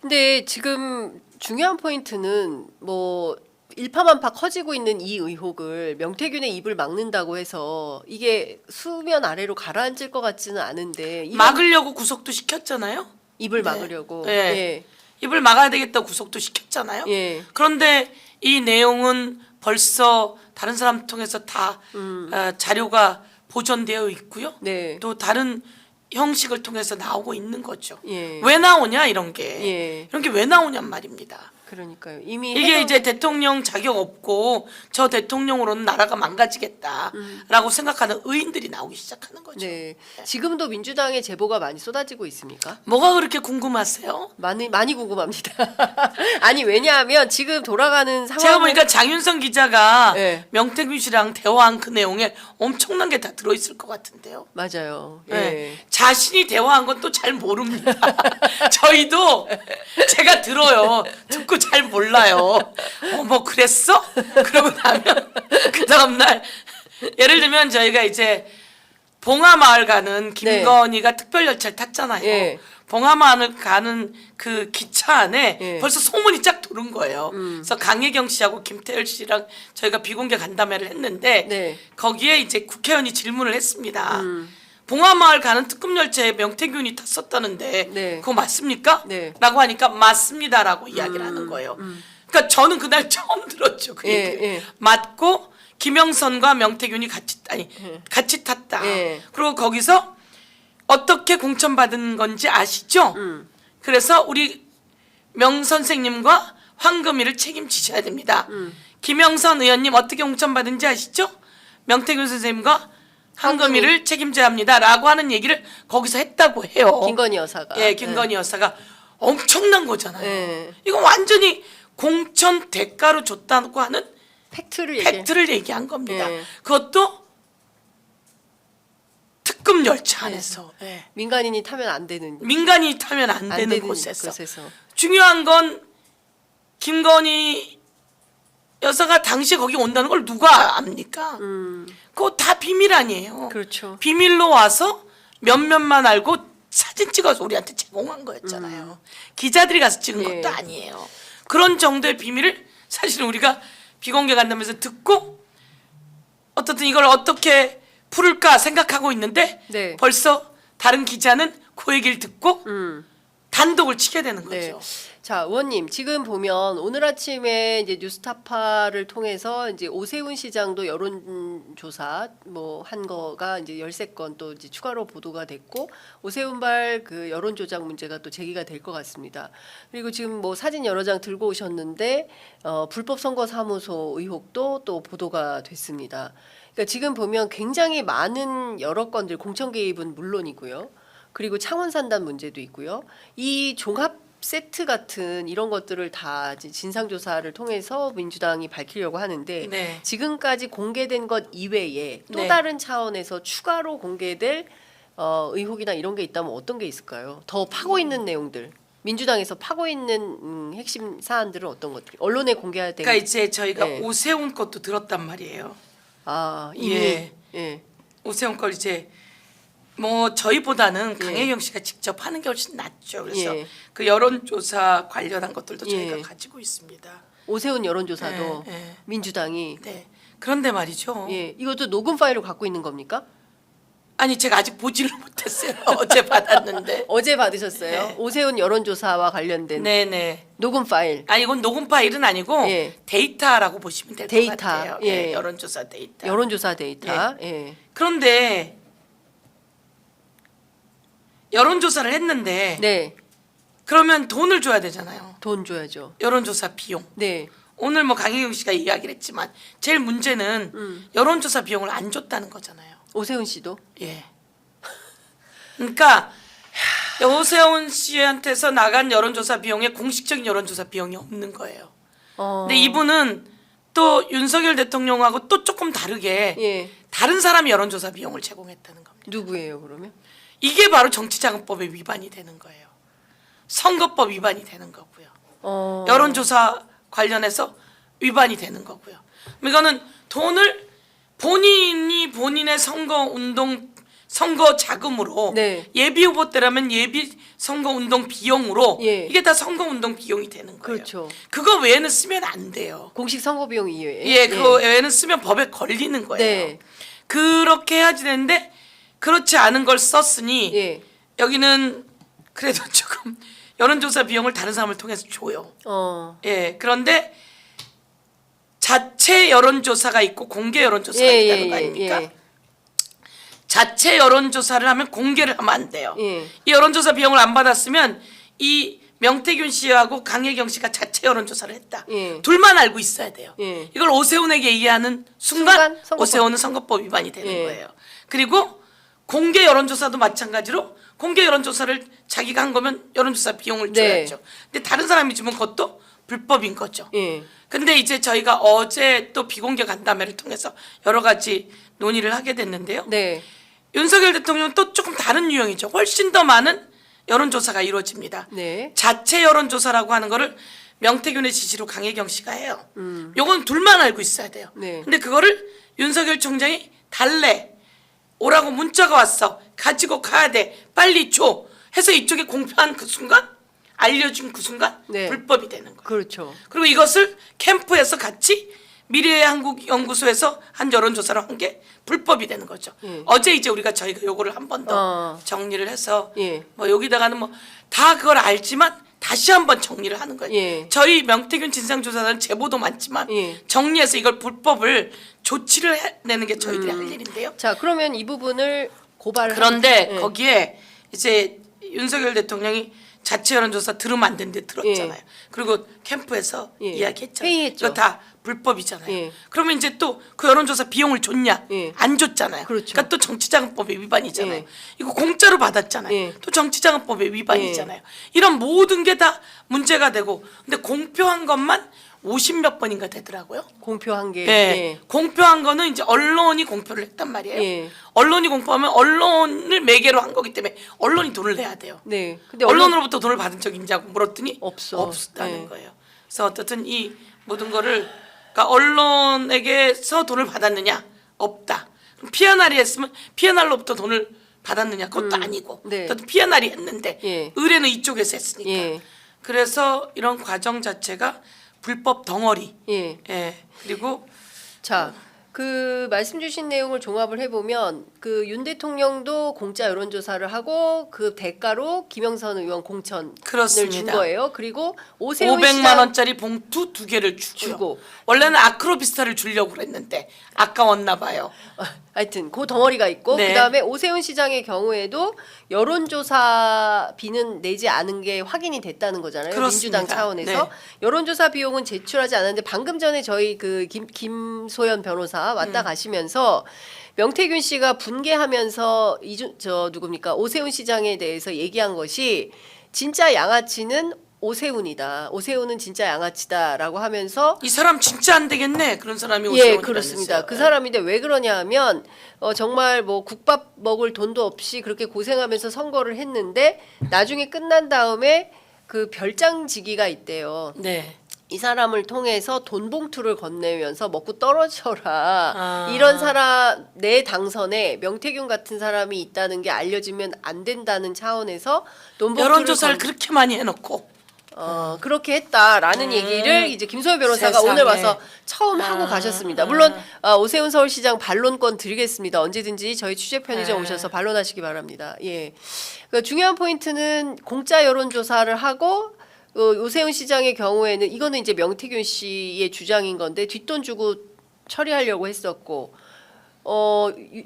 근데 지금 중요한 포인트는 뭐 일파만파 커지고 있는 이 의혹을 명태균의 입을 막는다고 해서 이게 수면 아래로 가라앉을 것 같지는 않은데 이런 막으려고 구속도 시켰잖아요. 입을 네. 막으려고. 네. 예. 입을 막아야 되겠다고 구속도 시켰잖아요. 예. 그런데 이 내용은 벌써 다른 사람 통해서 다 자료가 보존되어 있고요. 네. 또 다른 형식을 통해서 나오고 있는 거죠. 예. 왜 나오냐 이런 게. 예. 이런 게 왜 나오냔 말입니다. 그러니까요. 이미 이게 이제 대통령 자격 없고 저 대통령으로는 나라가 망가지겠다라고 생각하는 의인들이 나오기 시작하는 거죠. 네. 지금도 민주당의 제보가 많이 쏟아지고 있습니까? 뭐가 그렇게 궁금하세요? 많이 궁금합니다. 아니 왜냐하면 지금 돌아가는 상황 제가 보니까 장윤성 기자가 네. 명태균 씨랑 대화한 그 내용에 엄청난 게 다 들어있을 것 같은데요. 맞아요. 예. 네. 자신이 대화한 건 또 잘 모릅니다. 저희도 제가 들어요. 듣고 잘 몰라요. 뭐 그랬어? 그러고 나면 그 다음날 예를 들면 저희가 이제 봉하마을 가는 김건희가 특별 열차를 탔잖아요. 예. 봉하마을 가는 그 기차 안에 예. 벌써 소문이 쫙 도는 거예요. 그래서 강혜경 씨하고 김태열 씨랑 저희가 비공개 간담회를 했는데 네. 거기에 이제 국회의원이 질문을 했습니다. 봉하마을 가는 특급 열차에 명태균이 탔었다는데 네. 그거 맞습니까? 네. 라고 하니까 맞습니다라고 이야기를 하는 거예요. 그러니까 저는 그날 처음 들었죠. 그 예, 얘기를. 예. 맞고 김영선과 명태균이 같이 탔다. 예. 그리고 거기서 어떻게 공천받은 건지 아시죠? 그래서 우리 명 선생님과 황금이를 책임지셔야 됩니다. 김영선 의원님 어떻게 공천받은지 아시죠? 명태균 선생님과 황금이를 책임져야 합니다라고 하는 얘기를 거기서 했다고 해요. 김건희 여사가. 예, 김건희 여사가 엄청난 거잖아요. 예. 이거 완전히 공천 대가로 줬다고 하는 팩트를 얘기한 겁니다. 예. 그것도 특급 열차 안에서 예. 민간인이 타면 안 되는 민간이 타면 안 되는 되는 곳에서. 곳에서. 중요한 건 김건희 여사가 당시에 거기 온다는 걸 누가 압니까? 그거 다 비밀 아니에요. 그렇죠. 비밀로 와서 몇몇만 알고 사진 찍어서 우리한테 제공한 거였잖아요. 기자들이 가서 찍은 예. 것도 아니에요. 그런 정도의 비밀을 사실은 우리가 비공개 간담회에서 듣고 어떻든 이걸 어떻게 풀을까 생각하고 있는데 네. 벌써 다른 기자는 그 얘기를 듣고 단독을 치게 되는 거죠. 네. 자, 의원님, 지금 보면 오늘 아침에 이제 뉴스타파를 통해서 이제 오세훈 시장도 여론조사 뭐 한 거가 이제 13건 또 이제 추가로 보도가 됐고 오세훈발 그 여론조작 문제가 또 제기가 될 것 같습니다. 그리고 지금 뭐 사진 여러 장 들고 오셨는데 불법 선거 사무소 의혹도 또 보도가 됐습니다. 그러니까 지금 보면 굉장히 많은 여러 건들 공천 개입은 물론이고요. 그리고 창원 산단 문제도 있고요. 이 종합 세트 같은 이런 것들을 다 진상 조사를 통해서 민주당이 밝히려고 하는데 네. 지금까지 공개된 것 이외에 또 네. 다른 차원에서 추가로 공개될 의혹이나 이런 게 있다면 어떤 게 있을까요? 더 파고 있는 내용들. 민주당에서 파고 있는 핵심 사안들은 어떤 것들? 언론에 공개해야 되는. 그러니까 이제 저희가 네. 오세훈 것도 들었단 말이에요. 아, 이미 예. 예. 오세훈 걸 이제 뭐 저희보다는 강혜경 씨가 직접 하는 게 훨씬 낫죠. 그래서 예. 그 여론조사 관련한 것들도 저희가 예. 가지고 있습니다. 오세훈 여론조사도 예, 예. 민주당이 네. 그런데 말이죠. 예, 이것도 녹음 파일을 갖고 있는 겁니까? 아니 제가 아직 보지를 못했어요. 어제 받았는데. 어제 받으셨어요? 네. 오세훈 여론조사와 관련된 네네. 녹음 파일. 아 이건 녹음 파일은 아니고 예. 데이터라고 보시면 될 것 데이터. 같아요. 예. 여론조사 데이터. 여론조사 데이터. 예. 그런데 여론조사를 했는데 네. 그러면 돈을 줘야 되잖아요. 돈 줘야죠. 여론조사 비용. 네. 오늘 뭐 강혜경 씨가 이야기를 했지만 제일 문제는 여론조사 비용을 안 줬다는 거잖아요. 오세훈 씨도. 예. 그러니까 오세훈 씨한테서 나간 여론조사 비용에 공식적인 여론조사 비용이 없는 거예요. 근데 이분은 또 윤석열 대통령하고 또 조금 다르게 예. 다른 사람이 여론조사 비용을 제공했다는 겁니다. 누구예요, 그러면? 이게 바로 정치자금법의 위반이 되는 거예요. 선거법 위반이 되는 거고요. 여론조사 관련해서 위반이 되는 거고요. 이거는 돈을 본인이 본인의 선거운동 선거 자금으로 네. 예비 후보 때라면 예비 선거 운동 비용으로 예. 이게 다 선거 운동 비용이 되는 거예요. 그렇죠. 그거 외에는 쓰면 안 돼요. 공식 선거 비용 이외에. 예, 그거 외에는 쓰면 법에 걸리는 거예요. 네. 그렇게 해야지 되는데 그렇지 않은 걸 썼으니 예. 여기는 그래도 조금 여론조사 비용을 다른 사람을 통해서 줘요. 예, 그런데 자체 여론조사가 있고 공개 여론조사가 있다는 거 아닙니까? 자체 여론조사를 하면 공개를 하면 안 돼요. 예. 이 여론조사 비용을 안 받았으면 이 명태균 씨하고 강혜경 씨가 자체 여론조사를 했다. 예. 둘만 알고 있어야 돼요. 예. 이걸 오세훈에게 얘기하는 순간 선거법. 오세훈은 선거법 위반이 되는 예. 거예요. 그리고 공개 여론조사도 마찬가지로 공개 여론조사를 자기가 한 거면 여론조사 비용을 네. 줘야죠. 근데 다른 사람이 주면 그것도 불법인 거죠. 예. 근데 이제 저희가 어제 또 비공개 간담회를 통해서 여러 가지 논의를 하게 됐는데요. 네. 윤석열 대통령은 또 조금 다른 유형이죠. 훨씬 더 많은 여론조사가 이루어집니다. 네. 자체 여론조사라고 하는 거를 명태균의 지시로 강혜경 씨가 해요. 요건 둘만 알고 있어야 돼요. 네. 근데 그거를 윤석열 총장이 달래. 오라고 문자가 왔어. 가지고 가야 돼. 빨리 줘. 해서 이쪽에 공표한 그 순간, 알려준 그 순간 네. 불법이 되는 거예요. 그렇죠. 그리고 이것을 캠프에서 같이 미래의 한국 연구소에서 한 여론조사로 한 게 불법이 되는 거죠. 예. 어제 이제 저희가 요거를 한 번 더 정리를 해서 예. 뭐 여기다가는 뭐 다 그걸 알지만 다시 한번 정리를 하는 거예요. 예. 저희 명태균 진상조사는 제보도 많지만 예. 정리해서 이걸 불법을 조치를 해내는 게 저희들이 할 일인데요. 자, 그러면 이 부분을 고발을 그런데 예. 거기에 이제 윤석열 대통령이 자체 여론조사 들으면 안 되는데 들었잖아요. 예. 그리고 캠프에서 예. 이야기했잖아요. 회의했죠. 이거 다 불법이잖아요. 예. 그러면 이제 또 그 여론조사 비용을 줬냐? 예. 안 줬잖아요. 그렇죠. 러니까 또 정치자금법의 위반이잖아요. 예. 이거 공짜로 받았잖아요. 예. 또 정치자금법의 위반이잖아요. 이런 모든 게 다 문제가 되고 근데 공표한 것만 50몇 번인가 되더라고요. 공표한 게. 예. 공표한 거는 이제 언론이 공표를 했단 말이에요. 예. 언론이 공표하면 언론을 매개로 한 거기 때문에 언론이 돈을 내야 돼요. 네. 근데 언론으로부터 돈을 받은 적 있냐고 물었더니 예. 없다는 거예요. 그래서 어떻든 이 모든 거를 그러니까 언론에게서 돈을 받았느냐? 없다. 그럼 피아날이 했으면 피아날로부터 돈을 받았느냐? 그것도 아니고 네. 또 피아날이 했는데 예. 의뢰는 이쪽에서 했으니까. 예. 그래서 이런 과정 자체가 불법 덩어리. 예. 예. 그리고 자, 그 말씀 주신 내용을 종합을 해보면 그 윤 대통령도 공짜 여론조사를 하고 그 대가로 김영선 의원 공천을 그렇습니다. 준 거예요. 그리고 오세훈 500만 시장 원짜리 봉투 2개를 주고요. 주고. 원래는 아크로비스타를 주려고 그랬는데 아까웠나 봐요. 하여튼 그 덩어리가 있고 네. 그다음에 오세훈 시장의 경우에도 여론조사비는 내지 않은 게 확인이 됐다는 거잖아요. 그렇습니다. 민주당 차원에서 네. 여론조사 비용은 제출하지 않았는데 방금 전에 저희 그 김소연 변호사 왔다 가시면서 명태균 씨가 분개하면서 누굽니까 오세훈 시장에 대해서 얘기한 것이 진짜 양아치는 오세훈이다. 오세훈은 진짜 양아치다라고 하면서 이 사람 진짜 안 되겠네. 그런 사람이 예, 오세훈이라면서요. 그렇습니다. 그 사람인데 왜 그러냐 하면 정말 뭐 국밥 먹을 돈도 없이 그렇게 고생하면서 선거를 했는데 나중에 끝난 다음에 그 별장지기가 있대요. 네. 이 사람을 통해서 돈 봉투를 건네면서 먹고 떨어져라. 아. 이런 사람 내 당선에 명태균 같은 사람이 있다는 게 알려지면 안 된다는 차원에서 돈 봉투를 여론조사를 그렇게 많이 해놓고 그렇게 했다라는 얘기를 이제 김소연 변호사가 세상에. 오늘 와서 처음 하고 가셨습니다. 물론 오세훈 서울시장 반론권 드리겠습니다. 언제든지 저희 취재 편의점 오셔서 반론하시기 바랍니다. 예, 그러니까 중요한 포인트는 공짜 여론조사를 하고 오세훈 시장의 경우에는 이거는 이제 명태균 씨의 주장인 건데 뒷돈 주고 처리하려고 했었고.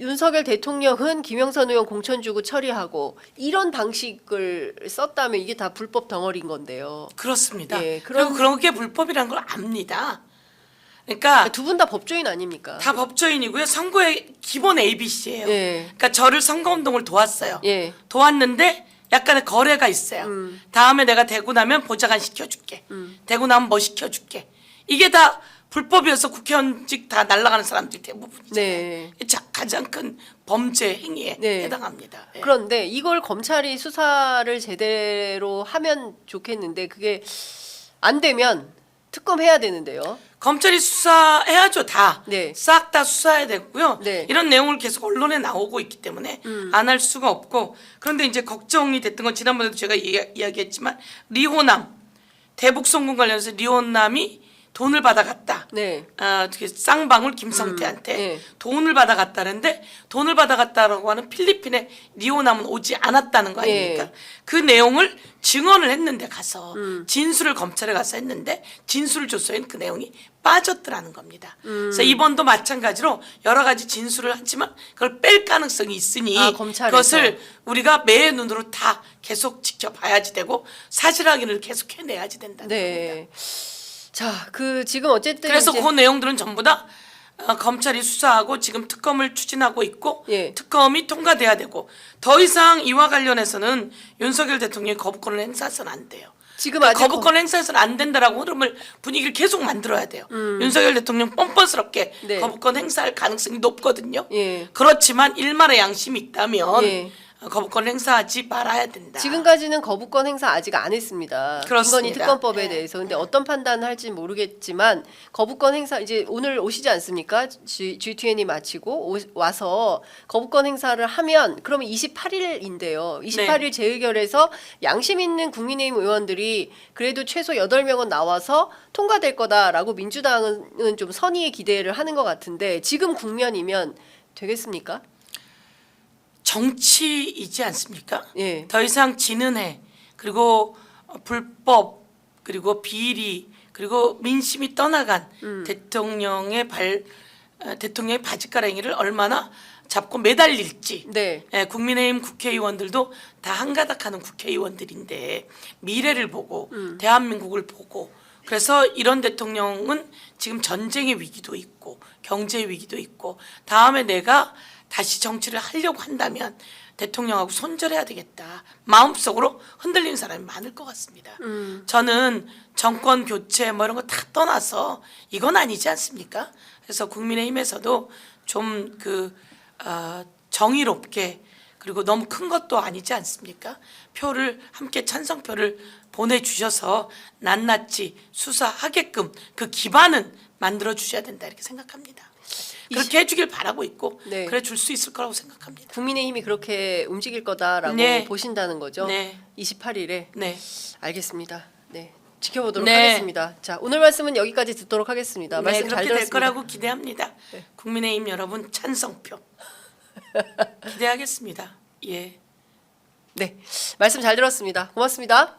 윤석열 대통령은 김영선 의원 공천 주고 처리하고 이런 방식을 썼다면 이게 다 불법 덩어리인 건데요. 그렇습니다. 예, 그리고 그런 게 불법이라는 걸 압니다. 그러니까 두 분 다 법조인 아닙니까? 다 법조인이고요. 선거의 기본 ABC예요. 예. 그러니까 저를 선거운동을 도왔어요. 예. 도왔는데 약간의 거래가 있어요. 다음에 내가 되고 나면 보좌관 시켜줄게. 되고 나면 뭐 시켜줄게. 이게 다 불법이어서 국회의원직 다 날아가는 사람들이 대부분이잖아요. 네. 가장 큰 범죄 행위에 네. 해당합니다. 예. 그런데 이걸 검찰이 수사를 제대로 하면 좋겠는데 그게 안 되면 특검해야 되는데요. 검찰이 수사해야죠. 다. 네. 싹 다 수사해야 되고요. 네. 이런 내용을 계속 언론에 나오고 있기 때문에 안 할 수가 없고, 그런데 이제 걱정이 됐던 건 지난번에도 제가 이야기했지만 리호남 대북송금 관련해서 리호남이 돈을 받아갔다. 네. 어떻게 쌍방울 김성태한테 네. 돈을 받아갔다는데, 돈을 받아갔다라고 하는 필리핀에 리호남은 오지 않았다는 거 아닙니까? 네. 그 내용을 증언을 했는데 가서 진술을 검찰에 가서 했는데 진술 조서엔 그 내용이 빠졌더라는 겁니다. 그래서 이번도 마찬가지로 여러 가지 진술을 하지만 그걸 뺄 가능성이 있으니 검찰에서. 그것을 우리가 매의 눈으로 다 계속 지켜봐야지 되고 사실 확인을 계속 해내야지 된다는 겁니다. 네. 자, 지금 어쨌든 그래서 이제 그 내용들은 전부 다 검찰이 수사하고 지금 특검을 추진하고 있고, 예. 특검이 통과돼야 되고, 더 이상 이와 관련해서는 윤석열 대통령이 거부권을 행사해서는 안 돼요. 지금 아직 거부권 행사해서는 안 된다라고 흐름을 분위기를 계속 만들어야 돼요. 윤석열 대통령 뻔뻔스럽게 네. 거부권 행사할 가능성이 높거든요. 예. 그렇지만 일말의 양심이 있다면 예. 거부권 행사하지 말아야 된다. 지금까지는 거부권 행사 아직 안 했습니다. 그렇습니다. 김건희 특검법에 네. 대해서. 근데 어떤 판단을 할지 모르겠지만 거부권 행사 이제 오늘 오시지 않습니까? G20이 마치고 와서 거부권 행사를 하면 그러면 28일인데요. 28일 재의결에서 양심 있는 국민의힘 의원들이 그래도 최소 8명은 나와서 통과될 거다라고 민주당은 좀 선의의 기대를 하는 것 같은데 지금 국면이면 되겠습니까? 정치이지 않습니까? 예. 더 이상 진은해, 그리고 불법, 그리고 비리, 그리고 민심이 떠나간 대통령의 바짓가랑이를 얼마나 잡고 매달릴지. 네. 예, 국민의힘 국회의원들도 다 한가닥하는 국회의원들인데 미래를 보고 대한민국을 보고, 그래서 이런 대통령은 지금 전쟁의 위기도 있고 경제 위기도 있고, 다음에 내가 다시 정치를 하려고 한다면 대통령하고 손절해야 되겠다, 마음속으로 흔들리는 사람이 많을 것 같습니다. 저는 정권 교체 뭐 이런 거 다 떠나서 이건 아니지 않습니까? 그래서 국민의힘에서도 좀 정의롭게, 그리고 너무 큰 것도 아니지 않습니까? 표를 함께 찬성표를 보내주셔서 낱낱이 수사하게끔 그 기반은 만들어 주셔야 된다, 이렇게 생각합니다. 그렇게 해주길 바라고 있고, 네. 그래 줄 수 있을 거라고 생각합니다. 국민의힘이 그렇게 움직일 거다라고 네. 보신다는 거죠? 네. 28일에. 네. 알겠습니다. 네. 지켜보도록 네. 하겠습니다. 자, 오늘 말씀은 여기까지 듣도록 하겠습니다. 네, 말씀 잘 그렇게 될 들었습니다. 거라고 기대합니다. 네. 국민의힘 여러분 찬성표 기대하겠습니다. 예. 네. 말씀 잘 들었습니다. 고맙습니다.